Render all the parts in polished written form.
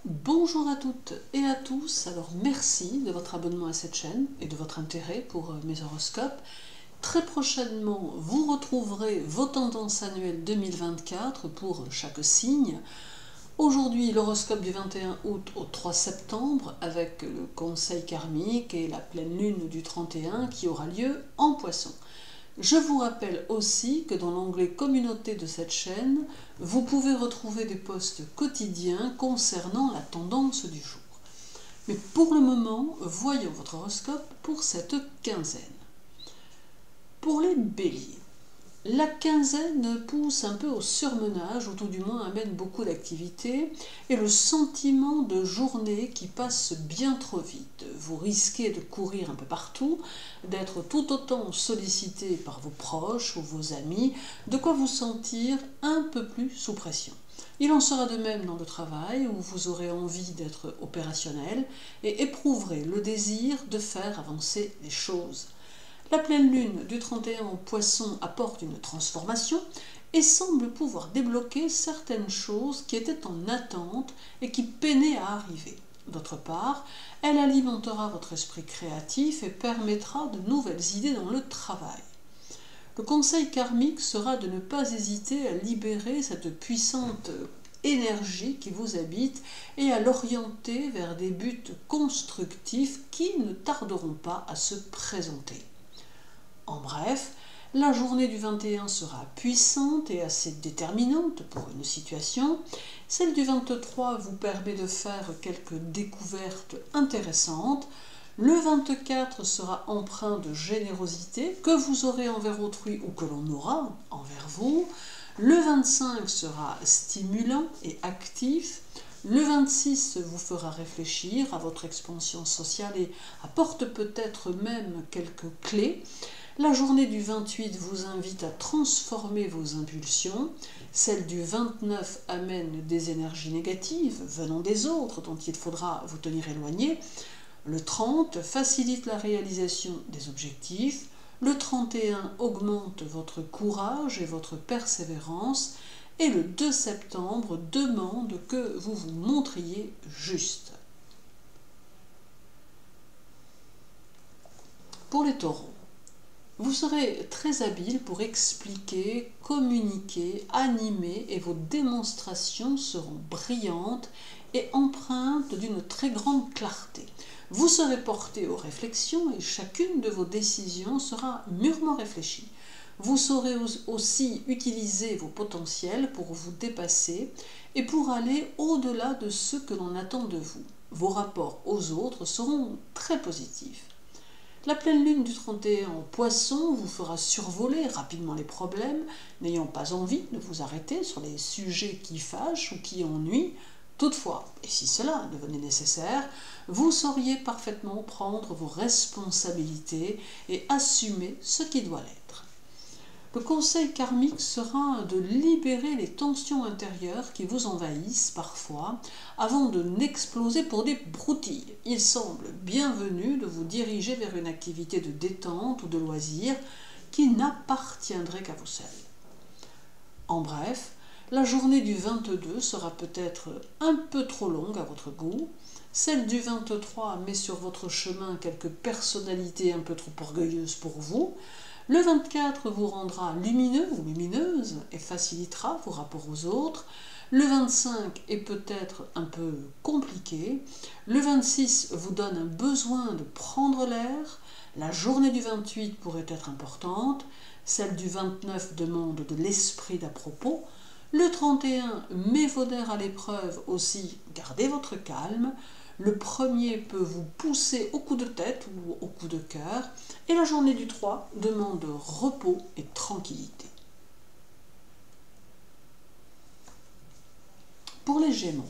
Bonjour à toutes et à tous, alors merci de votre abonnement à cette chaîne et de votre intérêt pour mes horoscopes. Très prochainement, vous retrouverez vos tendances annuelles 2024 pour chaque signe. Aujourd'hui, l'horoscope du 21 août au 3 septembre avec le conseil karmique et la pleine lune du 31 qui aura lieu en Poisson. Je vous rappelle aussi que dans l'onglet communauté de cette chaîne, vous pouvez retrouver des posts quotidiens concernant la tendance du jour. Mais pour le moment, voyons votre horoscope pour cette quinzaine. Pour les béliers, la quinzaine pousse un peu au surmenage, ou tout du moins amène beaucoup d'activités, et le sentiment de journée qui passe bien trop vite. Vous risquez de courir un peu partout, d'être tout autant sollicité par vos proches ou vos amis, de quoi vous sentir un peu plus sous pression. Il en sera de même dans le travail, où vous aurez envie d'être opérationnel et éprouverez le désir de faire avancer les choses. La pleine lune du 31 en Poisson apporte une transformation et semble pouvoir débloquer certaines choses qui étaient en attente et qui peinaient à arriver. D'autre part, elle alimentera votre esprit créatif et permettra de nouvelles idées dans le travail. Le conseil karmique sera de ne pas hésiter à libérer cette puissante énergie qui vous habite et à l'orienter vers des buts constructifs qui ne tarderont pas à se présenter. En bref, la journée du 21 sera puissante et assez déterminante pour une situation. Celle du 23 vous permet de faire quelques découvertes intéressantes. Le 24 sera empreint de générosité que vous aurez envers autrui ou que l'on aura envers vous. Le 25 sera stimulant et actif. Le 26 vous fera réfléchir à votre expansion sociale et apporte peut-être même quelques clés. La journée du 28 vous invite à transformer vos impulsions. Celle du 29 amène des énergies négatives venant des autres dont il faudra vous tenir éloigné. Le 30 facilite la réalisation des objectifs. Le 31 augmente votre courage et votre persévérance. Et le 2 septembre demande que vous vous montriez juste. Pour les taureaux, vous serez très habile pour expliquer, communiquer, animer et vos démonstrations seront brillantes et empreintes d'une très grande clarté. Vous serez porté aux réflexions et chacune de vos décisions sera mûrement réfléchie. Vous saurez aussi utiliser vos potentiels pour vous dépasser et pour aller au-delà de ce que l'on attend de vous. Vos rapports aux autres seront très positifs. La pleine lune du 31 en Poisson vous fera survoler rapidement les problèmes, n'ayant pas envie de vous arrêter sur les sujets qui fâchent ou qui ennuient. Toutefois, et si cela devenait nécessaire, vous sauriez parfaitement prendre vos responsabilités et assumer ce qui doit l'être. Le conseil karmique sera de libérer les tensions intérieures qui vous envahissent parfois avant de n'exploser pour des broutilles. Il semble bienvenu de vous diriger vers une activité de détente ou de loisir qui n'appartiendrait qu'à vous seul. En bref, la journée du 22 sera peut-être un peu trop longue à votre goût. Celle du 23 met sur votre chemin quelques personnalités un peu trop orgueilleuses pour vous. Le 24 vous rendra lumineux ou lumineuse et facilitera vos rapports aux autres. Le 25 est peut-être un peu compliqué. Le 26 vous donne un besoin de prendre l'air. La journée du 28 pourrait être importante. Celle du 29 demande de l'esprit d'à propos. Le 31 met vos nerfs à l'épreuve aussi, gardez votre calme. Le premier peut vous pousser au coup de tête ou au coup de cœur. Et la journée du 3 demande repos et tranquillité. Pour les Gémeaux,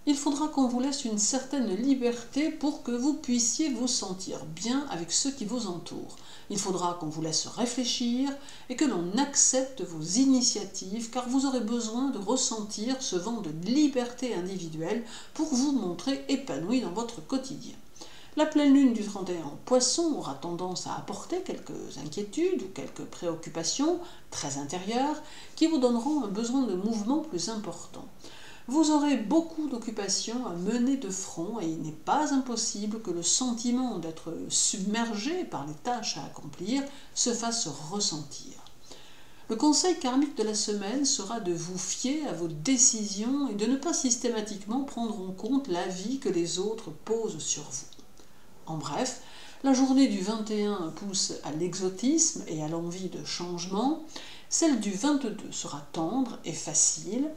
il faudra qu'on vous laisse une certaine liberté pour que vous puissiez vous sentir bien avec ceux qui vous entourent. Il faudra qu'on vous laisse réfléchir et que l'on accepte vos initiatives car vous aurez besoin de ressentir ce vent de liberté individuelle pour vous montrer épanoui dans votre quotidien. La pleine lune du 31 en Poisson aura tendance à apporter quelques inquiétudes ou quelques préoccupations très intérieures qui vous donneront un besoin de mouvement plus important. Vous aurez beaucoup d'occupations à mener de front et il n'est pas impossible que le sentiment d'être submergé par les tâches à accomplir se fasse ressentir. Le conseil karmique de la semaine sera de vous fier à vos décisions et de ne pas systématiquement prendre en compte l'avis que les autres posent sur vous. En bref, la journée du 21 pousse à l'exotisme et à l'envie de changement, celle du 22 sera tendre et facile,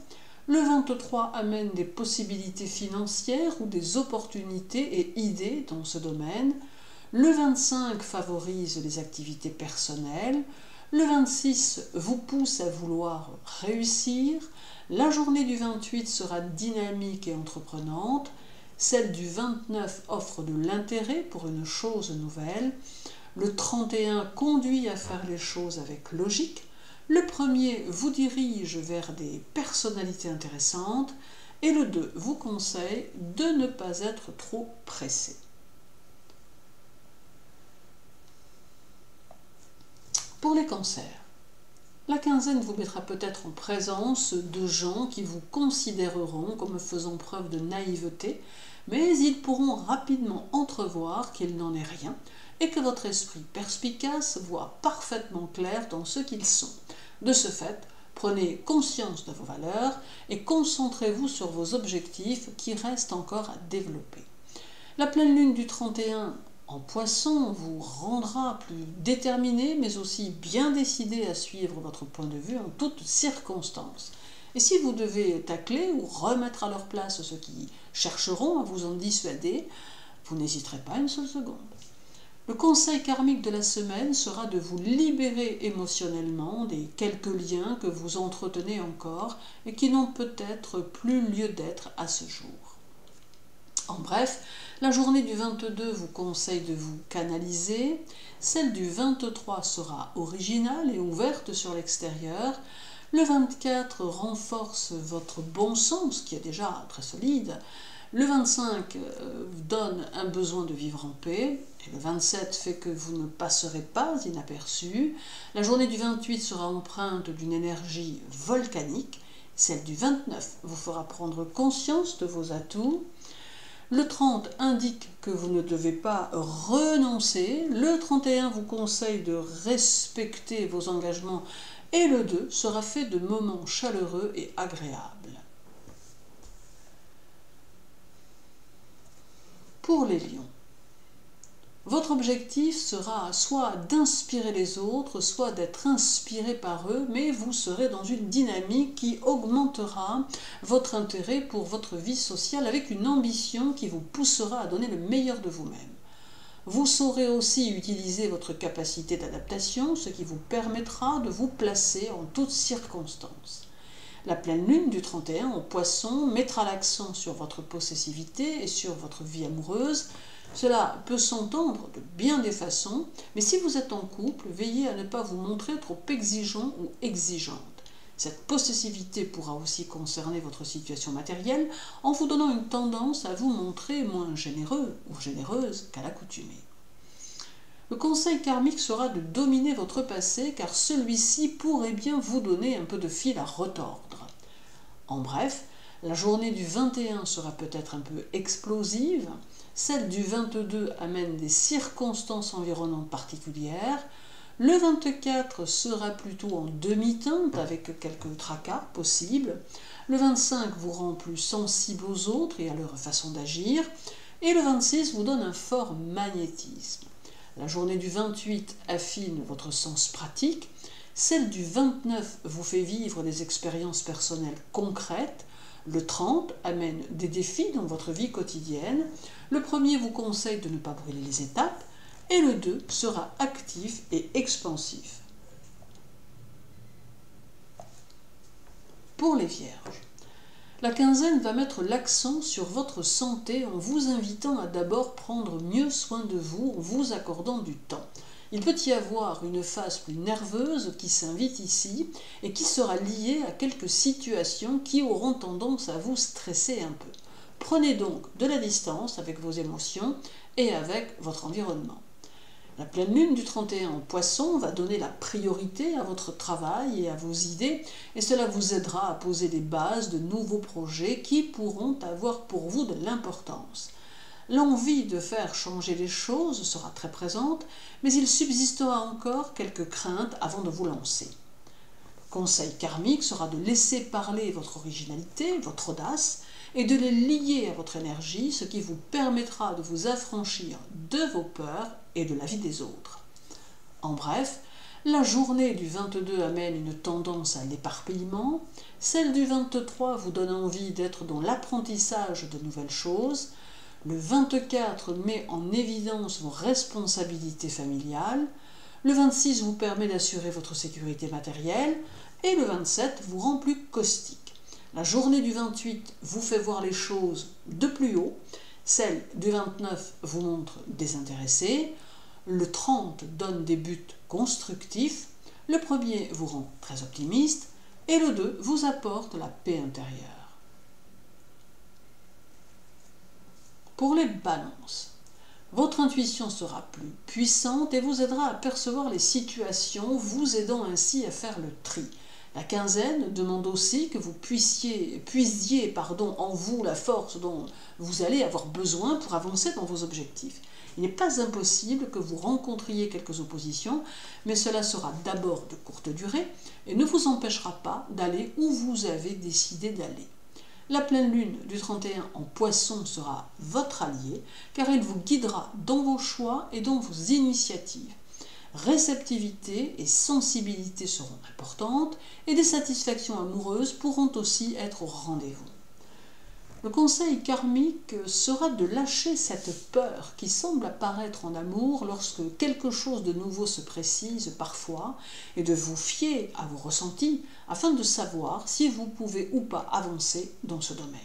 le 23 amène des possibilités financières ou des opportunités et idées dans ce domaine, le 25 favorise les activités personnelles, le 26 vous pousse à vouloir réussir, la journée du 28 sera dynamique et entreprenante, celle du 29 offre de l'intérêt pour une chose nouvelle, le 31 conduit à faire les choses avec logique, le 1er vous dirige vers des personnalités intéressantes et le 2 vous conseille de ne pas être trop pressé. Pour les cancers, la quinzaine vous mettra peut-être en présence de gens qui vous considéreront comme faisant preuve de naïveté, mais ils pourront rapidement entrevoir qu'il n'en est rien et que votre esprit perspicace voit parfaitement clair dans ce qu'ils sont. De ce fait, prenez conscience de vos valeurs et concentrez-vous sur vos objectifs qui restent encore à développer. La pleine lune du 31 en Poisson vous rendra plus déterminé, mais aussi bien décidé à suivre votre point de vue en toutes circonstances. Et si vous devez tacler ou remettre à leur place ceux qui chercheront à vous en dissuader, vous n'hésiterez pas une seule seconde. Le conseil karmique de la semaine sera de vous libérer émotionnellement des quelques liens que vous entretenez encore et qui n'ont peut-être plus lieu d'être à ce jour. En bref, la journée du 22 vous conseille de vous canaliser, celle du 23 sera originale et ouverte sur l'extérieur, le 24 renforce votre bon sens qui est déjà très solide, le 25 donne un besoin de vivre en paix, et le 27 fait que vous ne passerez pas inaperçu, la journée du 28 sera empreinte d'une énergie volcanique, celle du 29 vous fera prendre conscience de vos atouts, le 30 indique que vous ne devez pas renoncer, le 31 vous conseille de respecter vos engagements et le 2 sera fait de moments chaleureux et agréables. Pour les lions, votre objectif sera soit d'inspirer les autres, soit d'être inspiré par eux, mais vous serez dans une dynamique qui augmentera votre intérêt pour votre vie sociale avec une ambition qui vous poussera à donner le meilleur de vous-même. Vous saurez aussi utiliser votre capacité d'adaptation, ce qui vous permettra de vous placer en toutes circonstances. La pleine lune du 31 en Poisson mettra l'accent sur votre possessivité et sur votre vie amoureuse. Cela peut s'entendre de bien des façons, mais si vous êtes en couple, veillez à ne pas vous montrer trop exigeant ou exigeante. Cette possessivité pourra aussi concerner votre situation matérielle en vous donnant une tendance à vous montrer moins généreux ou généreuse qu'à l'accoutumée. Le conseil karmique sera de dominer votre passé car celui-ci pourrait bien vous donner un peu de fil à retordre. En bref, la journée du 21 sera peut-être un peu explosive, celle du 22 amène des circonstances environnantes particulières, le 24 sera plutôt en demi-teinte avec quelques tracas possibles, le 25 vous rend plus sensible aux autres et à leur façon d'agir, et le 26 vous donne un fort magnétisme. La journée du 28 affine votre sens pratique, celle du 29 vous fait vivre des expériences personnelles concrètes, le 30 amène des défis dans votre vie quotidienne, le 1er vous conseille de ne pas brûler les étapes, et le 2 sera actif et expansif. Pour les vierges, la quinzaine va mettre l'accent sur votre santé en vous invitant à d'abord prendre mieux soin de vous en vous accordant du temps. Il peut y avoir une phase plus nerveuse qui s'invite ici et qui sera liée à quelques situations qui auront tendance à vous stresser un peu. Prenez donc de la distance avec vos émotions et avec votre environnement. La pleine lune du 31 en Poisson va donner la priorité à votre travail et à vos idées, et cela vous aidera à poser les bases de nouveaux projets qui pourront avoir pour vous de l'importance. L'envie de faire changer les choses sera très présente, mais il subsistera encore quelques craintes avant de vous lancer. Le conseil karmique sera de laisser parler votre originalité, votre audace, et de les lier à votre énergie, ce qui vous permettra de vous affranchir de vos peurs et de la vie des autres. En bref, la journée du 22 amène une tendance à l'éparpillement, celle du 23 vous donne envie d'être dans l'apprentissage de nouvelles choses, le 24 met en évidence vos responsabilités familiales, le 26 vous permet d'assurer votre sécurité matérielle et le 27 vous rend plus caustique. La journée du 28 vous fait voir les choses de plus haut, celle du 29 vous montre désintéressé, le 30 donne des buts constructifs, le 1er vous rend très optimiste et le 2 vous apporte la paix intérieure. Pour les balances, votre intuition sera plus puissante et vous aidera à percevoir les situations, vous aidant ainsi à faire le tri. La quinzaine demande aussi que vous puisiez en vous la force dont vous allez avoir besoin pour avancer dans vos objectifs. Il n'est pas impossible que vous rencontriez quelques oppositions, mais cela sera d'abord de courte durée et ne vous empêchera pas d'aller où vous avez décidé d'aller. La pleine lune du 31 en Poisson sera votre allié, car elle vous guidera dans vos choix et dans vos initiatives. Réceptivité et sensibilité seront importantes et des satisfactions amoureuses pourront aussi être au rendez-vous. Le conseil karmique sera de lâcher cette peur qui semble apparaître en amour lorsque quelque chose de nouveau se précise parfois et de vous fier à vos ressentis afin de savoir si vous pouvez ou pas avancer dans ce domaine.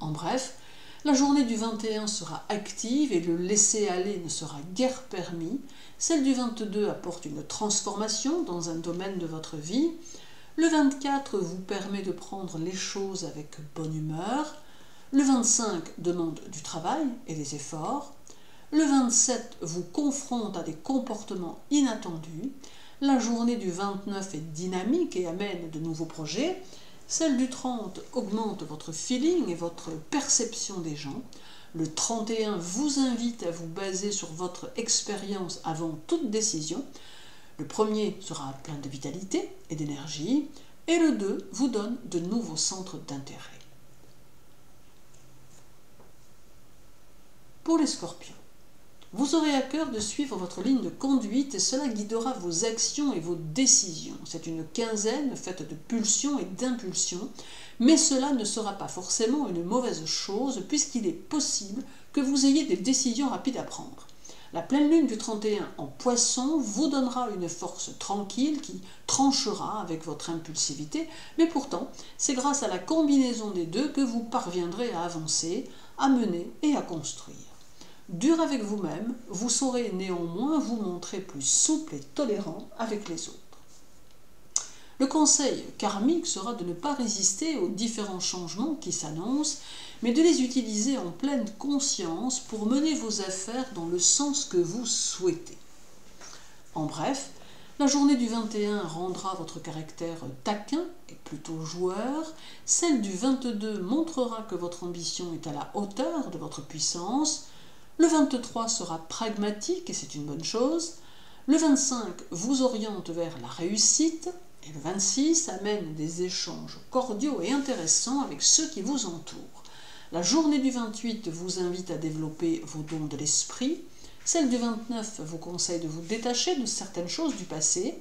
En bref, la journée du 21 sera active et le laisser-aller ne sera guère permis. Celle du 22 apporte une transformation dans un domaine de votre vie. Le 24 vous permet de prendre les choses avec bonne humeur. Le 25 demande du travail et des efforts. Le 27 vous confronte à des comportements inattendus. La journée du 29 est dynamique et amène de nouveaux projets. Celle du 30 augmente votre feeling et votre perception des gens. Le 31 vous invite à vous baser sur votre expérience avant toute décision. Le 1er sera plein de vitalité et d'énergie. Et le 2 vous donne de nouveaux centres d'intérêt. Pour les scorpions, vous aurez à cœur de suivre votre ligne de conduite et cela guidera vos actions et vos décisions. C'est une quinzaine faite de pulsions et d'impulsions, mais cela ne sera pas forcément une mauvaise chose puisqu'il est possible que vous ayez des décisions rapides à prendre. La pleine lune du 31 en Poisson vous donnera une force tranquille qui tranchera avec votre impulsivité, mais pourtant, c'est grâce à la combinaison des deux que vous parviendrez à avancer, à mener et à construire. Dur avec vous-même, vous saurez néanmoins vous montrer plus souple et tolérant avec les autres. Le conseil karmique sera de ne pas résister aux différents changements qui s'annoncent, mais de les utiliser en pleine conscience pour mener vos affaires dans le sens que vous souhaitez. En bref, la journée du 21 rendra votre caractère taquin et plutôt joueur, celle du 22 montrera que votre ambition est à la hauteur de votre puissance, le 23 sera pragmatique et c'est une bonne chose, le 25 vous oriente vers la réussite, et le 26 amène des échanges cordiaux et intéressants avec ceux qui vous entourent. La journée du 28 vous invite à développer vos dons de l'esprit. Celle du 29 vous conseille de vous détacher de certaines choses du passé.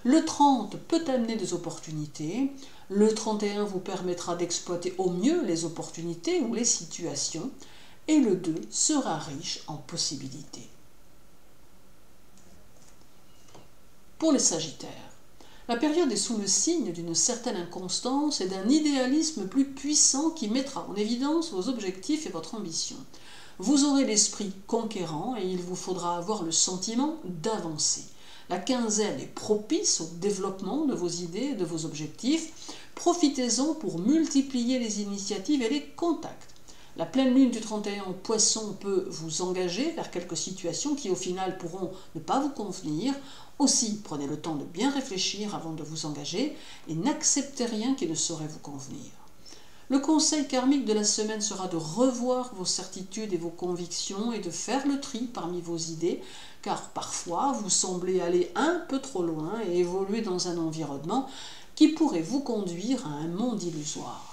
Le 30 peut amener des opportunités. Le 31 vous permettra d'exploiter au mieux les opportunités ou les situations. Et le 2 sera riche en possibilités. Pour les Sagittaires, la période est sous le signe d'une certaine inconstance et d'un idéalisme plus puissant qui mettra en évidence vos objectifs et votre ambition. Vous aurez l'esprit conquérant et il vous faudra avoir le sentiment d'avancer. La quinzaine est propice au développement de vos idées et de vos objectifs. Profitez-en pour multiplier les initiatives et les contacts. La pleine lune du 31 en Poisson peut vous engager vers quelques situations qui au final pourront ne pas vous convenir. Aussi, prenez le temps de bien réfléchir avant de vous engager et n'acceptez rien qui ne saurait vous convenir. Le conseil karmique de la semaine sera de revoir vos certitudes et vos convictions et de faire le tri parmi vos idées, car parfois vous semblez aller un peu trop loin et évoluer dans un environnement qui pourrait vous conduire à un monde illusoire.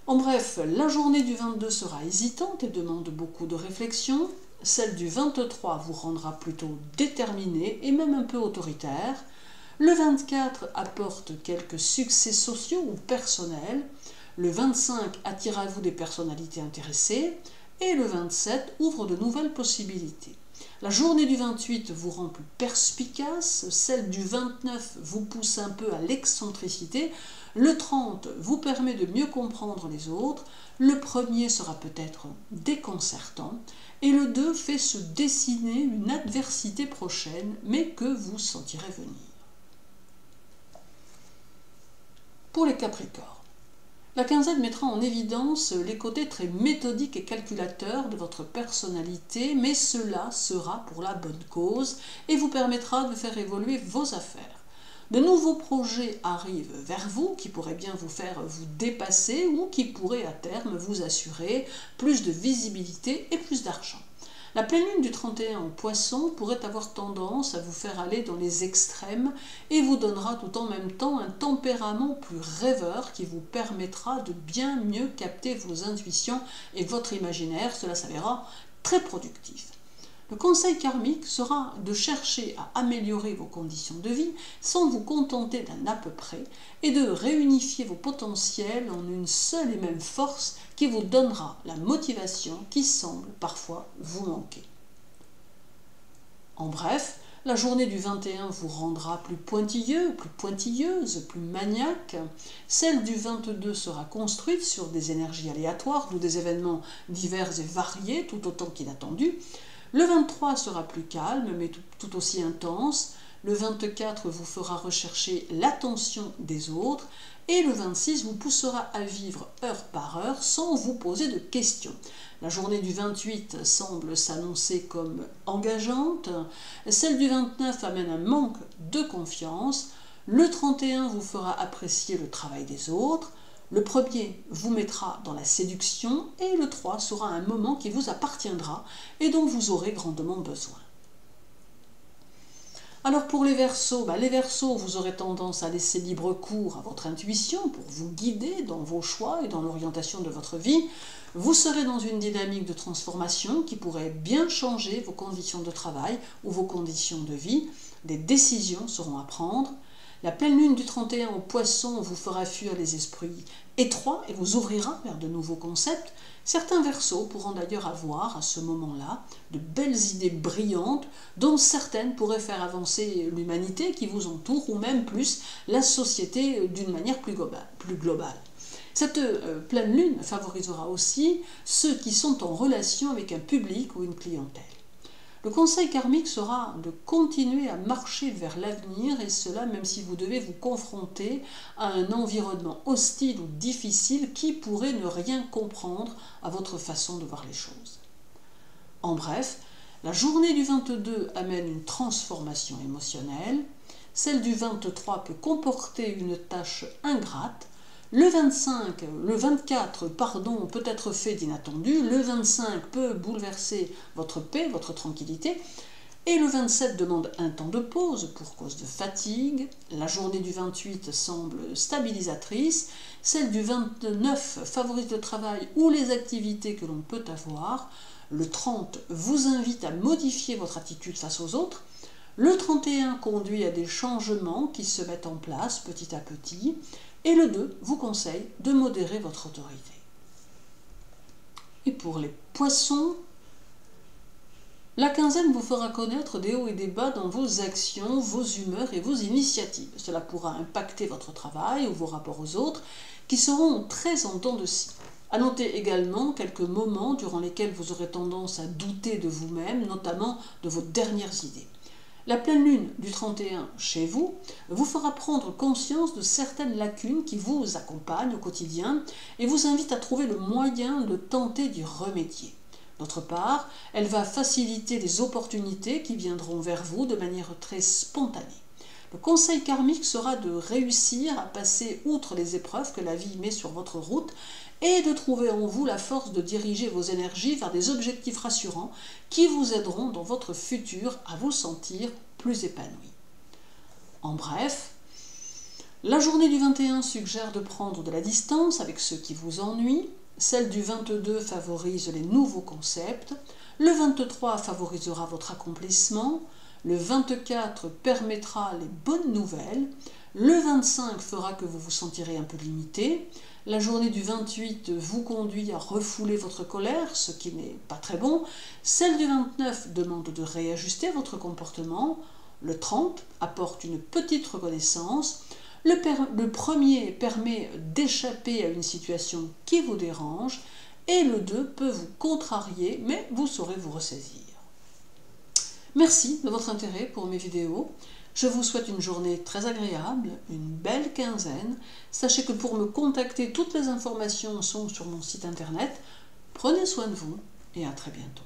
En bref, la journée du 22 sera hésitante et demande beaucoup de réflexion. Celle du 23 vous rendra plutôt déterminé et même un peu autoritaire. Le 24 apporte quelques succès sociaux ou personnels. Le 25 attire à vous des personnalités intéressées. Et le 27 ouvre de nouvelles possibilités. La journée du 28 vous rend plus perspicace, celle du 29 vous pousse un peu à l'excentricité, le 30 vous permet de mieux comprendre les autres, le 1er sera peut-être déconcertant, et le 2 fait se dessiner une adversité prochaine, mais que vous sentirez venir. Pour les Capricornes, la quinzaine mettra en évidence les côtés très méthodiques et calculateurs de votre personnalité, mais cela sera pour la bonne cause et vous permettra de faire évoluer vos affaires. De nouveaux projets arrivent vers vous qui pourraient bien vous faire vous dépasser ou qui pourraient à terme vous assurer plus de visibilité et plus d'argent. La pleine lune du 31 en Poisson pourrait avoir tendance à vous faire aller dans les extrêmes et vous donnera tout en même temps un tempérament plus rêveur qui vous permettra de bien mieux capter vos intuitions et votre imaginaire. Cela s'avérera très productif. Le conseil karmique sera de chercher à améliorer vos conditions de vie sans vous contenter d'un à peu près et de réunifier vos potentiels en une seule et même force qui vous donnera la motivation qui semble parfois vous manquer. En bref, la journée du 21 vous rendra plus pointilleux, plus pointilleuse, plus maniaque. Celle du 22 sera construite sur des énergies aléatoires, d'où des événements divers et variés, tout autant qu'inattendus. Le 23 sera plus calme, mais tout aussi intense. Le 24 vous fera rechercher l'attention des autres. Et le 26 vous poussera à vivre heure par heure sans vous poser de questions. La journée du 28 semble s'annoncer comme engageante. Celle du 29 amène un manque de confiance. Le 31 vous fera apprécier le travail des autres. Le 1er vous mettra dans la séduction et le 3 sera un moment qui vous appartiendra et dont vous aurez grandement besoin. Alors pour les Verseaux, vous aurez tendance à laisser libre cours à votre intuition pour vous guider dans vos choix et dans l'orientation de votre vie. Vous serez dans une dynamique de transformation qui pourrait bien changer vos conditions de travail ou vos conditions de vie. Des décisions seront à prendre. La pleine lune du 31 au Poisson vous fera fuir les esprits étroits et vous ouvrira vers de nouveaux concepts. Certains Verseaux pourront d'ailleurs avoir à ce moment-là de belles idées brillantes dont certaines pourraient faire avancer l'humanité qui vous entoure ou même plus la société d'une manière plus globale. Cette pleine lune favorisera aussi ceux qui sont en relation avec un public ou une clientèle. Le conseil karmique sera de continuer à marcher vers l'avenir et cela même si vous devez vous confronter à un environnement hostile ou difficile qui pourrait ne rien comprendre à votre façon de voir les choses. En bref, la journée du 22 amène une transformation émotionnelle, celle du 23 peut comporter une tâche ingrate, le 24 peut être fait d'inattendu, le 25 peut bouleverser votre paix, votre tranquillité, et le 27 demande un temps de pause pour cause de fatigue, la journée du 28 semble stabilisatrice, celle du 29 favorise le travail ou les activités que l'on peut avoir, le 30 vous invite à modifier votre attitude face aux autres, le 31 conduit à des changements qui se mettent en place petit à petit, et le 2 vous conseille de modérer votre autorité. Et pour les Poissons, la quinzaine vous fera connaître des hauts et des bas dans vos actions, vos humeurs et vos initiatives. Cela pourra impacter votre travail ou vos rapports aux autres qui seront très en dents de scie. À noter également quelques moments durant lesquels vous aurez tendance à douter de vous-même, notamment de vos dernières idées. La pleine lune du 31 chez vous vous fera prendre conscience de certaines lacunes qui vous accompagnent au quotidien et vous invite à trouver le moyen de tenter d'y remédier. D'autre part, elle va faciliter les opportunités qui viendront vers vous de manière très spontanée. Le conseil karmique sera de réussir à passer outre les épreuves que la vie met sur votre route et de trouver en vous la force de diriger vos énergies vers des objectifs rassurants qui vous aideront dans votre futur à vous sentir plus épanoui. En bref, la journée du 21 suggère de prendre de la distance avec ceux qui vous ennuient, celle du 22 favorise les nouveaux concepts, le 23 favorisera votre accomplissement, le 24 permettra les bonnes nouvelles, le 25 fera que vous vous sentirez un peu limité, la journée du 28 vous conduit à refouler votre colère, ce qui n'est pas très bon, celle du 29 demande de réajuster votre comportement, le 30 apporte une petite reconnaissance, le premier permet d'échapper à une situation qui vous dérange, et le 2 peut vous contrarier, mais vous saurez vous ressaisir. Merci de votre intérêt pour mes vidéos. Je vous souhaite une journée très agréable, une belle quinzaine. Sachez que pour me contacter, toutes les informations sont sur mon site internet. Prenez soin de vous et à très bientôt.